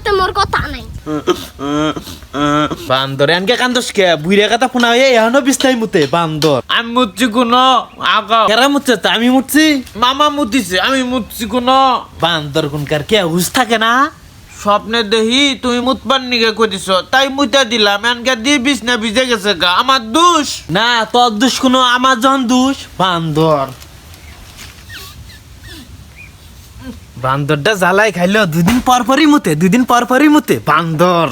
সাথে মোর কথা নাই। বান্দর এনকে কান্দস কে বুইরা কথা শোনা এখনো বিছনাই মুতে বান্দর। আমি মুতছি কোন আগা কেরা মুতছে তা আমি মুতছি? মামা মুতিছে আমি মুতছি কোন বান্দর কোনকার কে হুশ থাকে না? স্বপ্নে দেখি তুমি মুতবার নিকে কইছ তাই মুতা দিলাম এনকে দিয়ে বিছনা ভিজে গেছে গা আমার দোষ না তোর দোষ কোনো আমার যখন দোষ বান্দর। বান্দরটা জ্বালাই খাইলো দুদিন পর পরই মুতে বান্দর।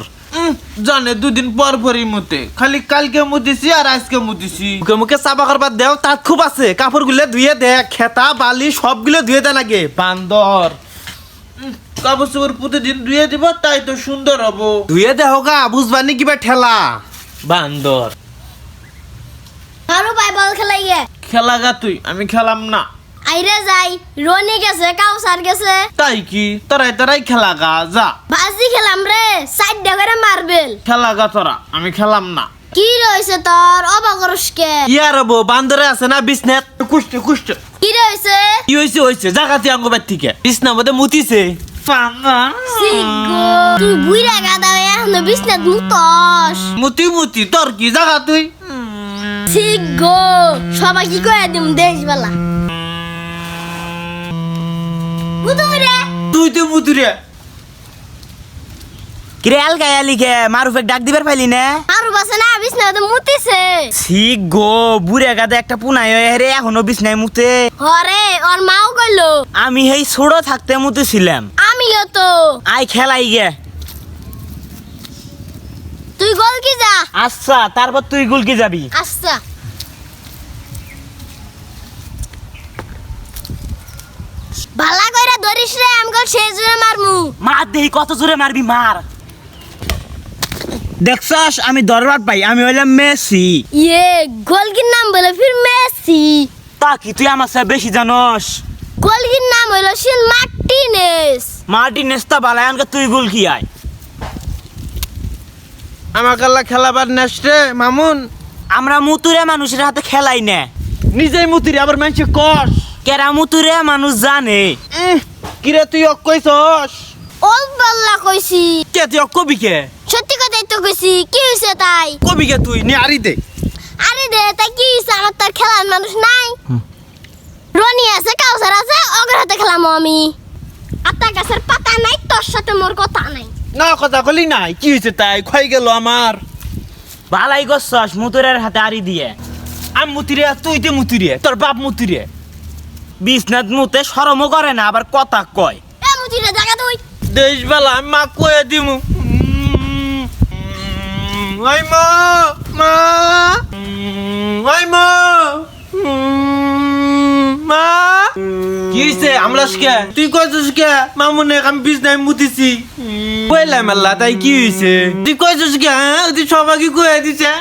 জানে দুদিন পর পরই মুতে খালি কালকে মুতিছি আর আজকে মুতিছি মুখে মুখে চাপা করবার দেও তার খুব আছে কাপড় গুলো ধুয়ে দে খেতা বালি সবগুলো ধুয়ে দে লাগে বান্দর। কাপড় চোপড় প্রতিদিন ধুয়ে দিব তাই তো সুন্দর হবো ধুয়ে দে হোগা বুঝবানি কিবা ঠেলা বান্দর। আরো ভাই বল খেলাইয়ে খেলা গা তুই আমি খেলাম না আইরে যাই রনি গেছে কাউসার গেছে তাই কি তোরাই খেলা গা যা বাজি খেলাম রে সাইড করে মারবেল খেলা গা তোরা আমি খেলাম না কি রইছে তোর অবাগরসকে ইয়ার হবো বান্দরে আছে না বিছনাত কুষ্টে কুষ্টে কি রইছে কি হয়েছে জাগাতি আঙ্গবার থেকে বিছনা মধ্যে মুতিছে সিগো তুই বুইরা গাদা এখন বিছনাত মুতস মুতি তোর কি জাগা তুই সিগো সবাই কি কই দিম দেশবেলা বুদুরে তুই তো মুতুরে কিরে আলগায়া লিখে মারুফে ডাক দিবার পাইলি না? আরো বাসে না বিছনাত মুতিছে ঠিক গো বুড়ে গাদা একটা পুনাই হয়ে রে এখনো বিছনায় মুতে। হরে ওর মাও কইলো আমি এই ছোট থাকতে মুতেছিলাম। আমিও তো আই খেলাই গে। তুই গোল কি যা আচ্ছা তারপর তুই গুলকি যাবি। আচ্ছা ভালা কইরা ধরিস রে আমগো সেজুরে মারমু মার দেহি কত জোরে মারবি মার। দেখছস আমি দরবার পাই আমি হইলাম মেসি। ইয়ে গোলকির নাম বলে ফির মেসি তা কি তুই আমার চেয়ে বেশি জানস? গোলকির নাম হইলো শিন মার্টিনেস মার্টিনেস তা বালাই আনকে তুই গুলকি আয়। আমার কাল্লা খেলাবার নেস্টে মামুন আমরা মুতুরে মানুষের হাতে খেলাই না। নিজেই মুতিরে আবার মানুষে কষ কেরা মুতুরে মানুষ জানে। কিরে তুই কইছস ওল বল্লা কইছি কে তুই কবি কে সত্যি কথাই তো কইছি কি হইছে তাই কবি কে তুই নি আরি দে আরে দে তাই কি হইছে আমার তার খেলার মানুষ নাই রনি আছে কাউসার আছে ওগর হাতে খেলামো আমি আতা গাছের পাতা নাই তোর সাথে মোর কথা নাই না কথা কলি নাই কি হয়েছে তাই খাই গেল আমার ভালাই গছস মুতুরের হাতে আরি দিয়ে। আমি মুতিরে তুই তে মুতিরে তোর বাপ মুতিরে বিছনাত মুতে শরমও করে না আবার কথা কয়। এ মুজিরে জায়গা তুই দেশবেলা আমি মা কয়ে দিমু ওই মা মা ওই মা মা কি হয়েছে আমলাস কে তুই কইছিস কে মামুনে আমি বিছনায় মুতিছি কইলাম আল্লাহ তাই কি হয়েছে তুই কইছিস কে তুই সবাইকে কয়ে দিছে